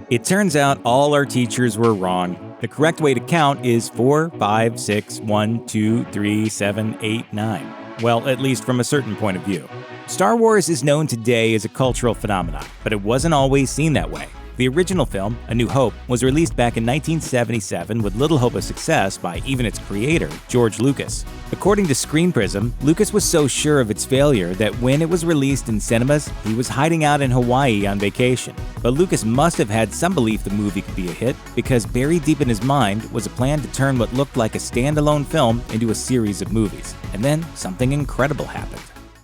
It turns out all our teachers were wrong. The correct way to count is 4, 5, 6, 1, 2, 3, 7, 8, 9. Well, at least from a certain point of view. Star Wars is known today as a cultural phenomenon, but it wasn't always seen that way. The original film, A New Hope, was released back in 1977 with little hope of success by even its creator, George Lucas. According to Screen Prism, Lucas was so sure of its failure that when it was released in cinemas, he was hiding out in Hawaii on vacation. But Lucas must have had some belief the movie could be a hit, because buried deep in his mind was a plan to turn what looked like a standalone film into a series of movies. And then something incredible happened.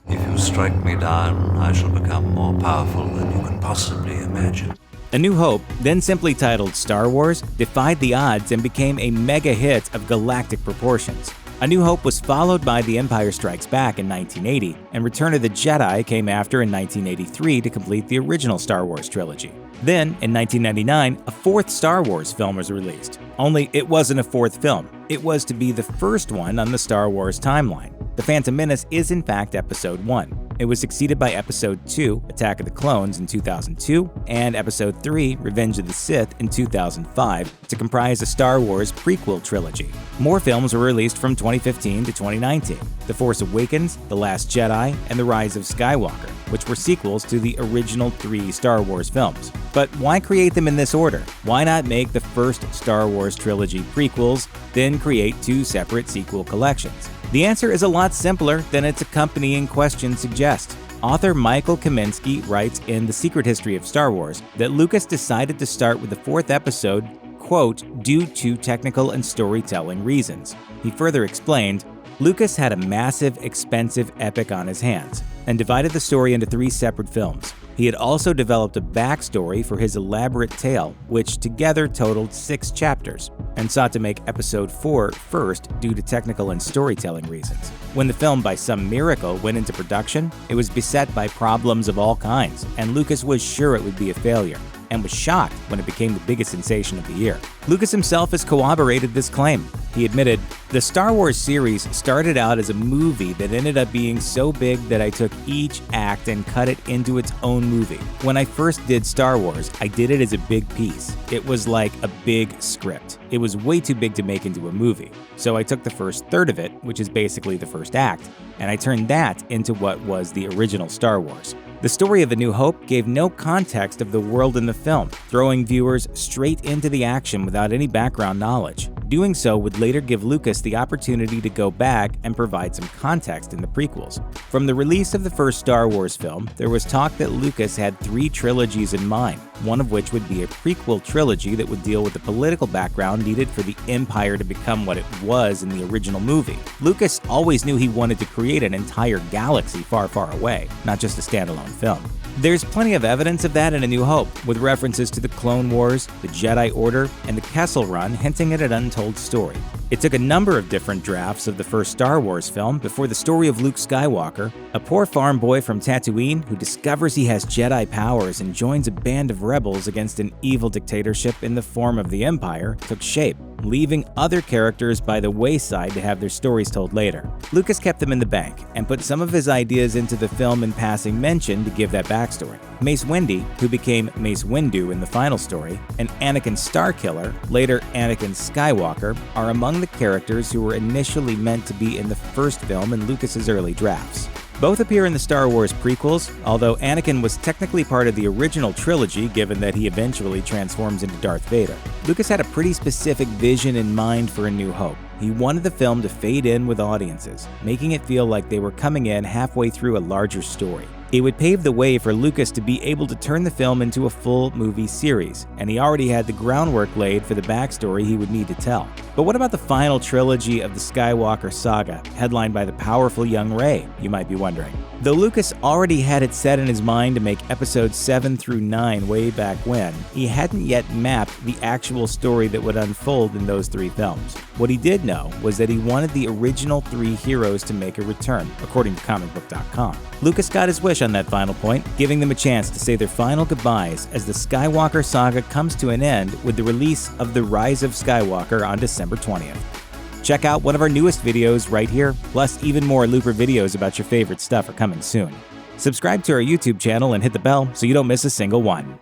If you strike me down, I shall become more powerful than you can possibly imagine. A New Hope, then simply titled Star Wars, defied the odds and became a mega hit of galactic proportions. A New Hope was followed by The Empire Strikes Back in 1980, and Return of the Jedi came after in 1983 to complete the original Star Wars trilogy. Then, in 1999, a fourth Star Wars film was released. Only it wasn't a fourth film. It was to be the first one on the Star Wars timeline. The Phantom Menace is in fact Episode 1. It was succeeded by Episode 2, Attack of the Clones in 2002, and Episode 3, Revenge of the Sith in 2005, to comprise a Star Wars prequel trilogy. More films were released from 2015 to 2019, The Force Awakens, The Last Jedi, and The Rise of Skywalker, which were sequels to the original 3 Star Wars films. But why create them in this order? Why not make the first Star Wars trilogy prequels, then create 2 separate sequel collections? The answer is a lot simpler than its accompanying question suggests. Author Michael Kaminsky writes in The Secret History of Star Wars that Lucas decided to start with the 4th episode, quote, due to technical and storytelling reasons. He further explained, Lucas had a massive, expensive epic on his hands and divided the story into 3 separate films. He had also developed a backstory for his elaborate tale, which together totaled 6 chapters, and sought to make Episode 4 first due to technical and storytelling reasons. When the film, by some miracle, went into production, it was beset by problems of all kinds, and Lucas was sure it would be a failure, and was shocked when it became the biggest sensation of the year. Lucas himself has corroborated this claim. He admitted, "The Star Wars series started out as a movie that ended up being so big that I took each act and cut it into its own movie. When I first did Star Wars, I did it as a big piece. It was like a big script. It was way too big to make into a movie. So I took the first third of it, which is basically the first act, and I turned that into what was the original Star Wars." The story of A New Hope gave no context of the world in the film, throwing viewers straight into the action without any background knowledge. Doing so would later give Lucas the opportunity to go back and provide some context in the prequels. From the release of the first Star Wars film, there was talk that Lucas had 3 trilogies in mind, one of which would be a prequel trilogy that would deal with the political background needed for the Empire to become what it was in the original movie. Lucas always knew he wanted to create an entire galaxy far, far away, not just a standalone film. There's plenty of evidence of that in A New Hope, with references to the Clone Wars, the Jedi Order, and the Kessel Run hinting at an untold story. It took a number of different drafts of the first Star Wars film before the story of Luke Skywalker, a poor farm boy from Tatooine who discovers he has Jedi powers and joins a band of rebels against an evil dictatorship in the form of the Empire, took shape, leaving other characters by the wayside to have their stories told later. Lucas kept them in the bank and put some of his ideas into the film in passing mention to give that backstory. Mace Windu, who became Mace Windu in the final story, and Anakin Starkiller, later Anakin Skywalker, are among the characters who were initially meant to be in the first film in Lucas's early drafts. Both appear in the Star Wars prequels, although Anakin was technically part of the original trilogy given that he eventually transforms into Darth Vader. Lucas had a pretty specific vision in mind for A New Hope. He wanted the film to fade in with audiences, making it feel like they were coming in halfway through a larger story. It would pave the way for Lucas to be able to turn the film into a full movie series, and he already had the groundwork laid for the backstory he would need to tell. But what about the final trilogy of the Skywalker saga, headlined by the powerful young Rey, you might be wondering? Though Lucas already had it set in his mind to make episodes 7 through 9 way back when, he hadn't yet mapped the actual story that would unfold in those 3 films. What he did know was that he wanted the original 3 heroes to make a return, according to comicbook.com. Lucas got his wish on that final point, giving them a chance to say their final goodbyes as the Skywalker saga comes to an end with the release of The Rise of Skywalker on December 20th. Check out one of our newest videos right here, plus even more Looper videos about your favorite stuff are coming soon. Subscribe to our YouTube channel and hit the bell so you don't miss a single one.